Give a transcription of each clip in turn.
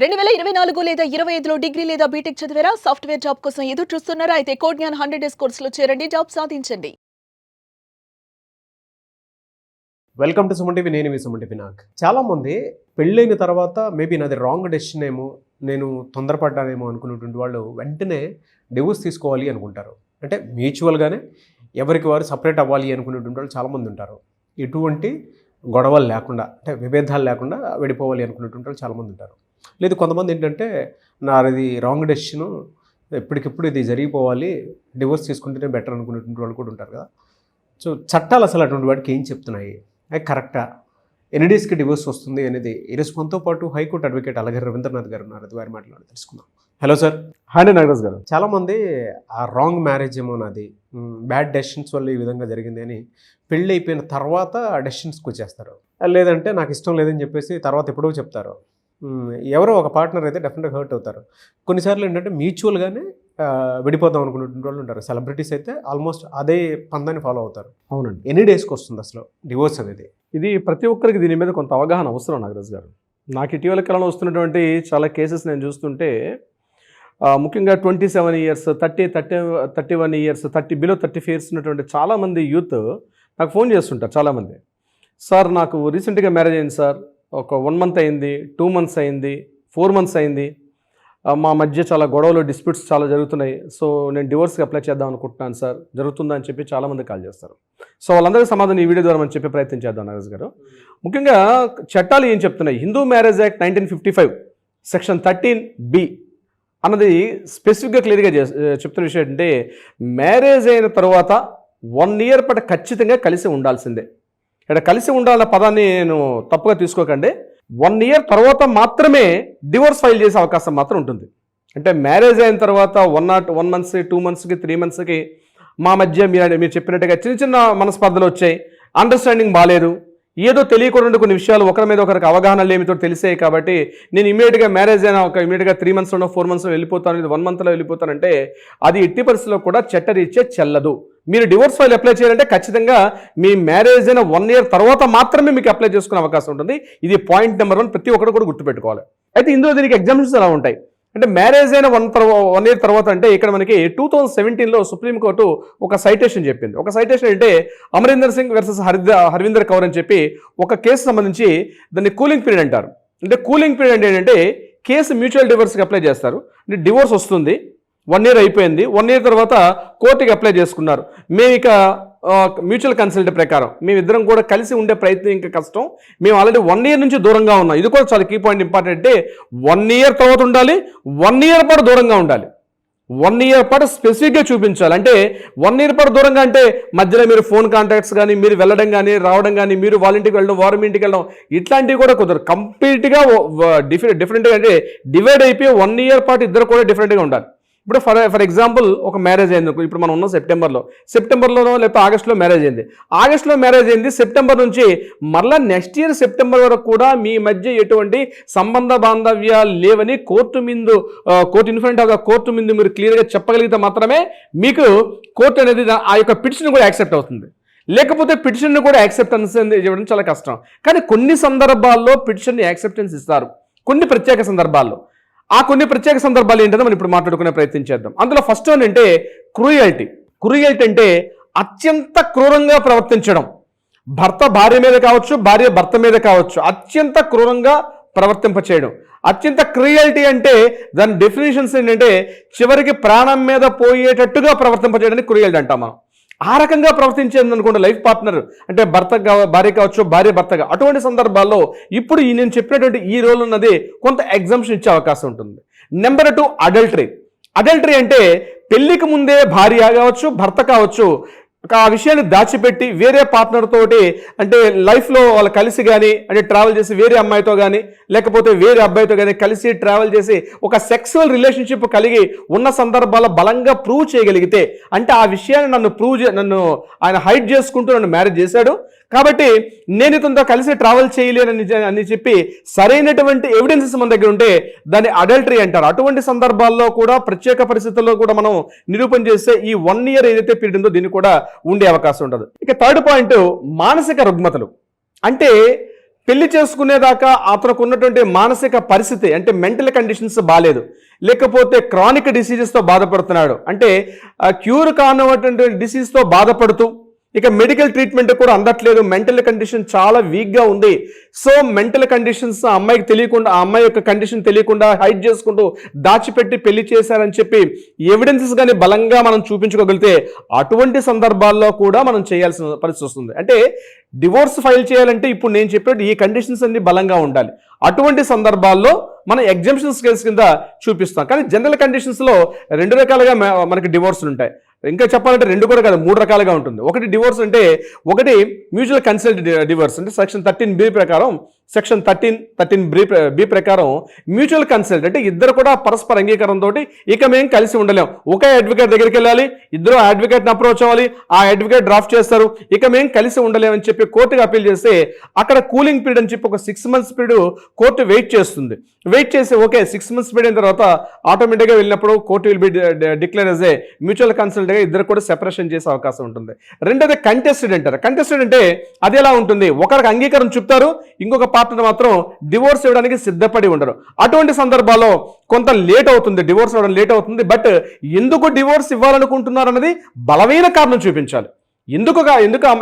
2024 లేదా 25లో డిగ్రీ లేదా బీటెక్ చదివారా? సాఫ్ట్‌వేర్ జాబ్ కోసం ఎదురు చూస్తున్నారా? అయితే కోడ్ జ్ఞాన్ 100 డేస్ కోర్సులో చేరండి, జాబ్ సాధించండి. Welcome to Suman TV. నేను మీ సుమన్ టీవీ. నాకు చాలామంది పెళ్ళైన తర్వాత మేబీ నాది రాంగ్ డెసిషన్ ఏమో, నేను తొందరపడ్డానేమో అనుకున్నటువంటి వాళ్ళు వెంటనే డివోర్స్ తీసుకోవాలి అనుకుంటారు. అంటే మ్యూచువల్గానే ఎవరికి వారు సపరేట్ అవ్వాలి అనుకునేటువంటి వాళ్ళు చాలామంది ఉంటారు. ఎటువంటి గొడవలు లేకుండా, అంటే విభేదాలు లేకుండా విడిపోవాలి అనుకునేటువంటి వాళ్ళు చాలామంది ఉంటారు. లేదు కొంతమంది ఏంటంటే నాది రాంగ్ డెసిషను, ఎప్పటికెప్పుడు ఇది జరిగిపోవాలి, డివోర్స్ తీసుకుంటేనే బెటర్ అనుకునేటువంటి వాళ్ళు కూడా ఉంటారు కదా. సో చట్టాలు అసలు అటువంటి వాడికి ఏం చెప్తున్నాయి, అది కరెక్టా, ఎన్ని డేస్కి డివోర్స్ వస్తుంది అనేది ఈరోజు మనతో పాటు హైకోర్టు అడ్వకేట్ అలగర్ రవీంద్రనాథ్ గారు ఉన్నారు. అది వారి మాట్లాడి తెలుసుకుందాం. Hello sir. హాయ్ నాగరాజ్ గారు. చాలామంది ఆ రాంగ్ మ్యారేజ్ ఏమో నాది, బ్యాడ్ డెసిషన్స్ వల్ల ఈ విధంగా జరిగింది అని పెళ్ళి అయిపోయిన తర్వాత ఆ డెసిషన్స్కి వచ్చేస్తారు. లేదంటే నాకు ఇష్టం లేదని చెప్పేసి తర్వాత ఎప్పుడో చెప్తారు. ఎవరో ఒక పార్ట్నర్ అయితే డెఫినెట్గా హర్ట్ అవుతారు. కొన్నిసార్లు ఏంటంటే మ్యూచువల్గానే విడిపోదాం అనుకునేటువంటి వాళ్ళు ఉంటారు. సెలబ్రిటీస్ అయితే ఆల్మోస్ట్ అదే పందాన్ని ఫాలో అవుతారు. అవునండి. ఎన్ని డేస్కి వస్తుంది అసలు డివోర్స్ అనేది? ఇది ప్రతి ఒక్కరికి దీని మీద కొంత అవగాహన అవసరం నాగరాజ్ గారు. నాకు ఇటీవల కాలంలో వస్తున్నటువంటి చాలా కేసెస్ నేను చూస్తుంటే ముఖ్యంగా 27 ఇయర్స్, 31 ఇయర్స్, బిలో 30 ఇయర్స్ ఉన్నటువంటి చాలామంది యూత్ నాకు ఫోన్ చేస్తుంటారు. చాలామంది, సార్ నాకు రీసెంట్గా మ్యారేజ్ అయింది సార్, ఒక 1 మంత్ అయింది, 2 మంత్స్ అయింది, 4 మంత్స్ అయింది, మా మధ్య చాలా గొడవలు, డిస్ప్యూట్స్ చాలా జరుగుతున్నాయి, సో నేను డివోర్స్కి అప్లై చేద్దాం అనుకుంటున్నాను సార్, జరుగుతుందా అని చెప్పి చాలామంది కాల్ చేస్తారు. సో వాళ్ళందరికీ సమాధానం ఈ వీడియో ద్వారా మనం చెప్పే ప్రయత్నం చేద్దాం నాగరాజ్ గారు. ముఖ్యంగా చట్టాలు ఏం చెప్తున్నాయి? Hindu marriage act 1955 section 13B అన్నది స్పెసిఫిక్గా క్లియర్గా చెప్తున్న విషయం ఏంటంటే, మ్యారేజ్ అయిన తర్వాత 1 ఇయర్ పాటు ఖచ్చితంగా కలిసి ఉండాల్సిందే. ఇక్కడ కలిసి ఉండాలన్న పదాన్ని నేను తప్పుగా తీసుకోకండి. 1 ఇయర్ తర్వాత మాత్రమే డివోర్స్ ఫైల్ చేసే అవకాశం మాత్రం ఉంటుంది. అంటే మ్యారేజ్ అయిన తర్వాత 1 మంత్స్, 2 మంత్స్కి, 3 మంత్స్కి మా మధ్య మీరు చెప్పినట్టుగా చిన్న చిన్న మనస్పర్ధలు వచ్చాయి, అండర్స్టాండింగ్ బాగాలేదు, ఏదో తెలియకుండా కొన్ని విషయాలు ఒకరి మీద ఒకరికి అవగాహన లేమితో తెలిసాయి కాబట్టి నేను ఇమీడియట్గా మ్యారేజ్ అయినా ఇమీడియట్గా 3 మంత్స్లోనో 4 మంత్స్లో వెళ్ళిపోతాను, 1 మంత్లో వెళ్ళిపోతానంటే అది ఎట్టి పరిస్థితుల్లో కూడా చట్టరీత్యా చెల్లదు. మీరు డివోర్స్ ఫైల్ అప్లై చేయాలంటే ఖచ్చితంగా మీ మ్యారేజ్ అయిన 1 ఇయర్ తర్వాత మాత్రమే మీకు అప్లై చేసుకునే అవకాశం ఉంటుంది. ఇది పాయింట్ నెంబర్ 1, ప్రతి ఒక్కరు కూడా గుర్తుపెట్టుకోవాలి. అయితే ఇందులో దీనికి ఎగ్జామ్షన్స్ ఎలా ఉంటాయి అంటే, మ్యారేజ్ అయిన 1 ఇయర్ తర్వాత అంటే ఇక్కడ మనకి 2017లో సుప్రీంకోర్టు ఒక సైటేషన్ చెప్పింది. ఒక సైటేషన్ అంటే అమరీందర్ సింగ్ వర్సెస్ హర్వీందర్ కౌర్ అని చెప్పి ఒక కేసు సంబంధించి దాన్ని కూలింగ్ పీరియడ్ అంటారు. అంటే కూలింగ్ పీరియడ్ అంటే ఏంటంటే, కేసు మ్యూచువల్ డివోర్స్కి అప్లై చేస్తారు, అంటే డివోర్స్ వస్తుంది, 1 ఇయర్ అయిపోయింది, 1 ఇయర్ తర్వాత కోర్టుకి అప్లై చేసుకున్నారు, మేము ఇక మ్యూచువల్ కన్సల్ట్ ప్రకారం మేమిద్దరం కూడా కలిసి ఉండే ప్రయత్నం ఇంకా కష్టం, మేము ఆల్రెడీ 1 ఇయర్ నుంచి దూరంగా ఉన్నాం. ఇది కూడా చాలా కీ పాయింట్ ఇంపార్టెంట్. అంటే 1 ఇయర్ తర్వాత ఉండాలి, 1 ఇయర్ పాటు దూరంగా ఉండాలి, 1 ఇయర్ పాటు స్పెసిఫిక్గా చూపించాలి. అంటే 1 ఇయర్ పాటు దూరంగా అంటే మధ్యలో మీరు ఫోన్ కాంటాక్ట్స్ కానీ, మీరు వెళ్ళడం కానీ, రావడం కానీ, మీరు వాళ్ళ ఇంటికి వెళ్ళడం, వారి ఇంటికి వెళ్ళడం, ఇట్లాంటివి కూడా కుదరదు. కంప్లీట్గా డిఫరెంట్గా అంటే డివైడ్ అయిపోయి 1 ఇయర్ పాటు ఇద్దరు కూడా డిఫరెంట్గా ఉండాలి. ఇప్పుడు ఫర్ ఎగ్జాంపుల్ ఒక మ్యారేజ్ అయింది, ఇప్పుడు మనం ఉన్న సెప్టెంబర్లోనో లేకపోతే ఆగస్టులో మ్యారేజ్ అయింది, సెప్టెంబర్ నుంచి మరలా నెక్స్ట్ ఇయర్ సెప్టెంబర్ వరకు కూడా మీ మధ్య ఎటువంటి సంబంధ బాంధవ్యాలు లేవని కోర్టు ఇన్ఫ్రంట్ కోర్టు ముందు మీరు క్లియర్గా చెప్పగలిగితే మాత్రమే మీకు కోర్టు అనేది ఆ యొక్క పిటిషన్ కూడా యాక్సెప్ట్ అవుతుంది. లేకపోతే పిటిషన్ కూడా యాక్సెప్టెన్స్ ఇవ్వడం చాలా కష్టం. కానీ కొన్ని సందర్భాల్లో పిటిషన్ యాక్సెప్టెన్స్ ఇస్తారు, కొన్ని ప్రత్యేక సందర్భాల్లో. ఆ కొన్ని ప్రత్యేక సందర్భాలు ఏంటంటే మనం ఇప్పుడు మాట్లాడుకునే ప్రయత్నం చేద్దాం. అందులో ఫస్ట్ వన్ అంటే క్రూయల్టీ అంటే అత్యంత క్రూరంగా ప్రవర్తించడం. భర్త భార్య మీద కావచ్చు, భార్య భర్త మీద కావచ్చు, అత్యంత క్రూరంగా ప్రవర్తింపచేయడం. అత్యంత క్రూయల్టీ అంటే దాని డెఫినేషన్స్ ఏంటంటే చివరికి ప్రాణం మీద పోయేటట్టుగా ప్రవర్తింపచేయడానికి క్రూయల్టీ అంటాం మనం. ఆ రకంగా ప్రవర్తించేది అనుకోండి లైఫ్ పార్ట్నర్, అంటే భార్య కావచ్చు, భార్య భర్తగా. అటువంటి సందర్భాల్లో ఇప్పుడు నేను చెప్పినటువంటి ఈ రోల్ ఉన్నది కొంత ఎగ్జంప్షన్ ఇచ్చే అవకాశం ఉంటుంది. నెంబర్ 2 అడల్టరీ అంటే పెళ్లికి ముందే భార్య కావచ్చు, భర్త కావచ్చు, ఆ విషయాన్ని దాచిపెట్టి వేరే పార్ట్నర్ తోటి, అంటే లైఫ్లో వాళ్ళు కలిసి కానీ, అంటే ట్రావెల్ చేసి వేరే అమ్మాయితో కానీ లేకపోతే వేరే అబ్బాయితో కానీ కలిసి ట్రావెల్ చేసి ఒక సెక్సువల్ రిలేషన్షిప్ కలిగి ఉన్న సందర్భాల్లో బలంగా ప్రూవ్ చేయగలిగితే, అంటే ఆ విషయాన్ని నన్ను ఆయన హైడ్ చేసుకుంటూ నన్ను మ్యారేజ్ చేశాడు కాబట్టి నేను ఇతనితో కలిసి ట్రావెల్ చేయలేనని చెప్పి సరైనటువంటి ఎవిడెన్సెస్ మన దగ్గర ఉంటే దాన్ని అడల్టరీ అంటారు. అటువంటి సందర్భాల్లో కూడా ప్రత్యేక పరిస్థితుల్లో కూడా మనం నిరూపణ చేస్తే ఈ 1 ఇయర్ ఏదైతే పీరియడ్ ఉందో దీన్ని కూడా ఉండే అవకాశం ఉంటుంది. ఇక థర్డ్ పాయింట్ మానసిక రుగ్మతలు. అంటే పెళ్లి చేసుకునేదాకా అతనికి ఉన్నటువంటి మానసిక పరిస్థితి అంటే మెంటల్ కండిషన్స్ బాగాలేదు, లేకపోతే క్రానిక్ డిసీజెస్తో బాధపడుతున్నాడు, అంటే క్యూర్ కానటువంటి డిసీజ్తో బాధపడుతూ ఇక మెడికల్ ట్రీట్మెంట్ కూడా అందట్లేదు, మెంటల్ కండిషన్ చాలా వీక్గా ఉంది. సో మెంటల్ కండిషన్స్ ఆ అమ్మాయికి తెలియకుండా, ఆ అమ్మాయి యొక్క కండిషన్ తెలియకుండా హైడ్ చేసుకుంటూ దాచిపెట్టి పెళ్లి చేశారని చెప్పి ఎవిడెన్సెస్ కానీ బలంగా మనం చూపించుకోగలిగితే అటువంటి సందర్భాల్లో కూడా మనం చేయాల్సిన పరిస్థితి వస్తుంది. అంటే డివోర్స్ ఫైల్ చేయాలంటే ఇప్పుడు నేను చెప్పినట్టు ఈ కండిషన్స్ అన్ని బలంగా ఉండాలి. అటువంటి సందర్భాల్లో మనం ఎగ్జామ్షన్ స్కేల్స్ కింద చూపిస్తాం. కానీ జనరల్ కండిషన్స్లో 2 రకాలుగా మనకి డివోర్స్లు ఉంటాయి. ఇంకా చెప్పాలంటే 2 కూడా కాదు, 3 రకాలుగా ఉంటుంది. ఒకటి డివోర్స్ అంటే ఒకటి మ్యూచువల్ కన్సెంట్ డివోర్స్ అంటే సెక్షన్ 13B ప్రకారం, సెక్షన్ 13B ప్రకారం మ్యూచువల్ కన్సెంట్ అంటే ఇద్దరు కూడా పరస్పర అంగీకారంతో ఇక మేము కలిసి ఉండలేం, ఒకే అడ్వకేట్ దగ్గరికి వెళ్ళాలి, ఇద్దరు అడ్వకేట్ని అప్రోచ్ అవ్వాలి, ఆ అడ్వకేట్ డ్రాఫ్ట్ చేస్తారు, ఇక మేము కలిసి ఉండలేమని చెప్పి కోర్టుకి అప్పీల్ చేస్తే అక్కడ కూలింగ్ పీరియడ్ అని చెప్పి ఒక 6 months పీరియడ్ కోర్టు వెయిట్ చేస్తుంది. వెయిట్ చేసి ఓకే 6 months పీరియడ్ అయిన తర్వాత ఆటోమేటిక్గా వెళ్ళినప్పుడు court will be declare as a mutual కన్సల్ట్గా ఇద్దరు కూడా సెపరేషన్ చేసే అవకాశం ఉంటుంది. రెండోది కంటెస్టెడ్ అంటారు. కంటెస్టెడ్ అంటే అది ఎలా ఉంటుంది, ఒకరికి అంగీకారం చెప్తారు, ఇంకొక పార్ట్నర్ మాత్రం డివోర్స్ ఇవ్వడానికి సిద్ధపడి ఉండరు. అటువంటి సందర్భాల్లో కొంత లేట్ అవుతుంది, డివోర్స్ ఇవ్వడం లేట్ అవుతుంది. బట్ ఎందుకు డివోర్స్ ఇవ్వాలనుకుంటున్నారు అన్నది బలమైన కారణం చూపించాలి. ఎందుకు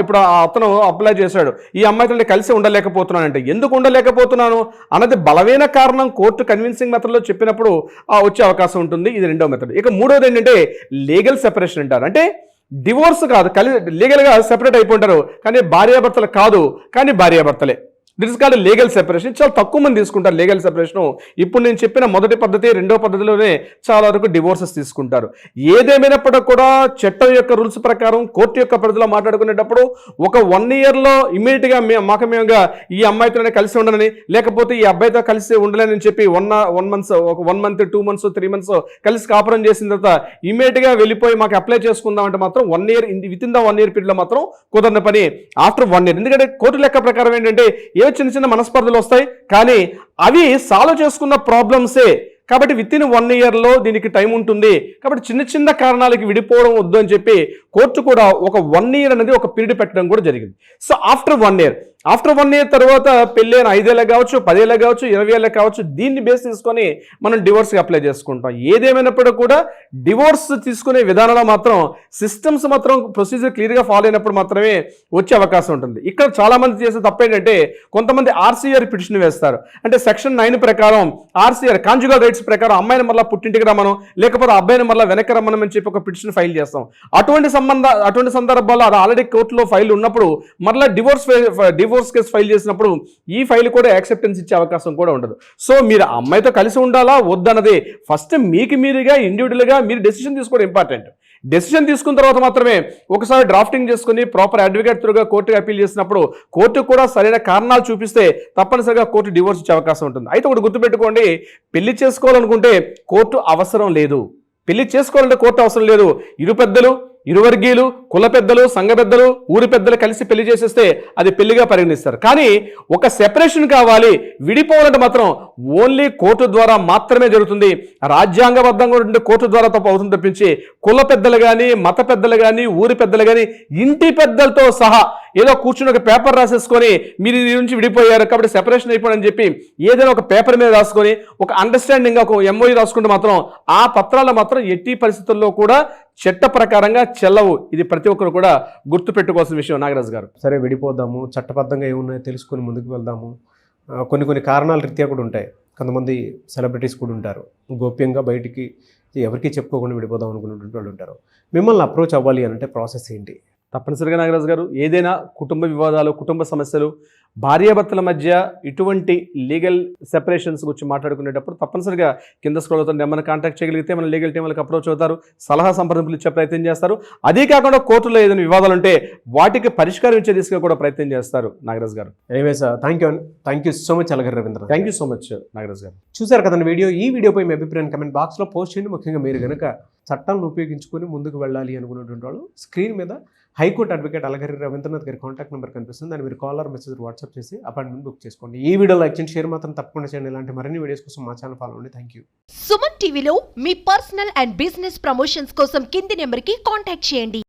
ఇప్పుడు అతను అప్లై చేశాడు, ఈ అమ్మాయితో కలిసి ఉండలేకపోతున్నానంటే ఎందుకు ఉండలేకపోతున్నాను అన్నది బలమైన కారణం కోర్టు కన్విన్సింగ్ మెథడ్లో చెప్పినప్పుడు వచ్చే అవకాశం ఉంటుంది. ఇది రెండో మెథడ్. ఇక మూడోది ఏంటంటే లీగల్ సెపరేషన్ అంటారు. అంటే డివోర్స్ కాదు, లీగల్గా సెపరేట్ అయిపోతారు కానీ భార్యాభర్తలు కాదు, కానీ భార్యాభర్తలే. This is called legal separation. చాలా తక్కువ మంది తీసుకుంటారు లీగల్ సెపరేషన్. ఇప్పుడు నేను చెప్పిన మొదటి పద్ధతి, రెండో పద్ధతిలోనే చాలా వరకు డివోర్సెస్ తీసుకుంటారు. ఏదేమైనప్పటికీ కూడా చట్టం యొక్క రూల్స్ ప్రకారం కోర్టు యొక్క పరిధిలో మాట్లాడుకునేటప్పుడు ఒక 1 yearలో ఇమీడియట్గా మేముగా ఈ అమ్మాయితోనే కలిసి ఉండనని, లేకపోతే ఈ అబ్బాయితో కలిసి ఉండలేనని చెప్పి 1 month 2 months 3 months కలిసి కాపురం చేసిన తర్వాత ఇమీడియట్గా వెళ్ళిపోయి మాకు అప్లై చేసుకుందాం అంటే మాత్రం 1 year with in the 1 year పీరియడ్లో మాత్రం కుదరని పని. ఆఫ్టర్ 1 year, ఎందుకంటే కోర్టు లెక్క ప్రకారం ఏంటంటే చిన్న చిన్న మనస్పర్ధలు వస్తాయి కానీ అవి సాల్వ్ చేసుకున్న ప్రాబ్లమ్సే. కాబట్టి విత్ ఇన్ 1 yearలో దీనికి టైం ఉంటుంది. కాబట్టి చిన్న చిన్న కారణాలకి విడిపోవడం వద్దు అని చెప్పి కోర్టు కూడా ఒక 1 year అనేది ఒక పీరియడ్ పెట్టడం కూడా జరిగింది. సో ఆఫ్టర్ 1 year తర్వాత పెళ్ళైన 5 ఏళ్ళకి కావచ్చు, 10 ఏళ్ళకి కావచ్చు, 20 ఏళ్ళకి కావచ్చు, దీన్ని బేస్ తీసుకొని మనం డివోర్స్కి అప్లై చేసుకుంటాం. ఏదేమైనప్పుడు కూడా డివోర్స్ తీసుకునే విధానంలో మాత్రం సిస్టమ్స్ మాత్రం ప్రొసీజర్ క్లియర్గా ఫాలో అయినప్పుడు మాత్రమే వచ్చే అవకాశం ఉంటుంది. ఇక్కడ చాలామంది చేసే తప్పు ఏంటంటే కొంతమంది RCR పిటిషన్ వేస్తారు. అంటే సెక్షన్ 9 ప్రకారం RCR కాంజుగల్ రైట్స్ ప్రకారం అమ్మాయిని మళ్ళీ పుట్టింటికి రమ్మను, లేకపోతే అబ్బాయిని మళ్ళీ వెనక్కి రమ్మని అని చెప్పి ఒక పిటిషన్ ఫైల్ చేస్తాం. అటువంటి సందర్భాల్లో అది ఆల్రెడీ కోర్టులో ఫైల్ ఉన్నప్పుడు మళ్ళీ డివోర్స్ కేసు ఫైల్ చేసినప్పుడు ఈ ఫైల్ కూడా యాక్సెప్టెన్స్ ఇచ్చే అవకాశం కూడా ఉండదు. సో మీరు అమ్మాయితో కలిసి ఉండాలా వద్దన్నది ఫస్ట్ మీరుగా ఇండివిజువల్గా మీరు డెసిషన్ తీసుకోవడం ఇంపార్టెంట్. డెసిషన్ తీసుకున్న తర్వాత మాత్రమే ఒకసారి డ్రాఫ్టింగ్ చేసుకుని ప్రాపర్ అడ్వకేట్ త్రూగా కోర్టుకి అప్పీల్ చేసినప్పుడు కోర్టు కూడా సరైన కారణాలు చూపిస్తే తప్పనిసరిగా కోర్టు డివోర్స్ ఇచ్చే అవకాశం ఉంటుంది. అయితే ఒకటి గుర్తుపెట్టుకోండి, పెళ్లి చేసుకోవాలనుకుంటే కోర్టు అవసరం లేదు. పెళ్లి చేసుకోవాలంటే కోర్టు అవసరం లేదు. ఇరు పెద్దలు, ఇరు వర్గీయులు, కుల పెద్దలు, సంఘ పెద్దలు, ఊరి పెద్దలు కలిసి పెళ్లి చేసేస్తే అది పెళ్లిగా పరిగణిస్తారు. కానీ ఒక సెపరేషన్ కావాలి, విడిపోవాలంటే మాత్రం ఓన్లీ కోర్టు ద్వారా మాత్రమే జరుగుతుంది. రాజ్యాంగబద్ధంగా ఉండే కోర్టు ద్వారా తప్ప అవుతుంది తప్పించి కుల పెద్దలు కానీ, మత పెద్దలు కానీ, ఊరి పెద్దలు కానీ, ఇంటి పెద్దలతో సహా ఏదో కూర్చుని ఒక పేపర్ రాసేసుకొని మీరు ఈ నుంచి విడిపోయారు కాబట్టి సెపరేషన్ అయిపోయారని చెప్పి ఏదైనా ఒక పేపర్ మీద రాసుకొని ఒక అండర్స్టాండింగ్ ఒక MOU రాసుకుంటే మాత్రం ఆ పత్రాలు మాత్రం ఎట్టి పరిస్థితుల్లో కూడా చట్ట ప్రకారంగా చెల్లవు. ఇది ప్రతి ఒక్కరు కూడా గుర్తుపెట్టుకోవాల్సిన విషయం. నాగరాజు గారు, సరే విడిపోదాము, చట్టబద్ధంగా ఏమున్నాయో తెలుసుకొని ముందుకు వెళ్దాము. కొన్ని కారణాల రీత్యా కూడా ఉంటాయి. కొంతమంది సెలబ్రిటీస్ కూడా ఉంటారు, గోప్యంగా బయటికి ఎవరికి చెప్పుకోకుండా విడిపోదాం అనుకున్నటువంటి వాళ్ళు ఉంటారు. మిమ్మల్ని అప్రోచ్ అవ్వాలి అంటే ప్రాసెస్ ఏంటి? తప్పనిసరిగా నాగరాజు గారు, ఏదైనా కుటుంబ వివాదాలు, కుటుంబ సమస్యలు, భార్యాభర్తల మధ్య ఇటువంటి లీగల్ సెపరేషన్స్ గురించి మాట్లాడుకునేటప్పుడు తప్పనిసరిగా కింద స్క్రోల్ అవుతుంది నెంబర్ని కాంటాక్ట్ చేయగలిగితే మన లీగల్ టీం వాళ్ళకి అప్రోచ్ అవుతారు, సలహా సంప్రదింపులు ఇచ్చే ప్రయత్నం చేస్తారు. అదే కాకుండా కోర్టులో ఏదైనా వివాదాలు ఉంటే వాటికి పరిష్కారం ఇచ్చే దిశగా కూడా ప్రయత్నం చేస్తారు. నాగరాజు గారు, anyways thank you so much Alagar Ravindra. Thank you so much Nagaraju గారు. చూసారు కదండి వీడియో. ఈ వీడియోపై మీ అభిప్రాయాన్ని కమెంట్ బాక్స్లో పోస్ట్ చేయండి. ముఖ్యంగా మీరు కనుక చట్టాలను ఉపయోగించుకొని ముందుకు వెళ్ళాలి అనుకున్నటువంటి వాళ్ళు స్క్రీన్ మీద హైకోర్టు అడ్వకేట్ అలగరి రవీంద్రనాథ్ గారి కాంటాక్ట్ నెంబర్ కనిపిస్తుంది. దాన్ని మీరు కాల్ ఆర్ మెసేజ్ వాట్సాప్ చేసి అపాయింట్మెంట్ బుక్ చేసుకోండి. ఈ వీడియో లైక్ చేయండి, షేర్ మాత్రం తప్పకుండా చేయండి. ఇలాంటి మరిన్ని వీడియోస్ కోసం మా ఛానల్ ఫాలో అవ్వండి. Thank you. సుమన్ టీవీలో మీ పర్సనల్ అండ్ బిజినెస్ ప్రమోషన్స్ కోసం కింది నెంబర్కి కాంటాక్ట్ చేయండి.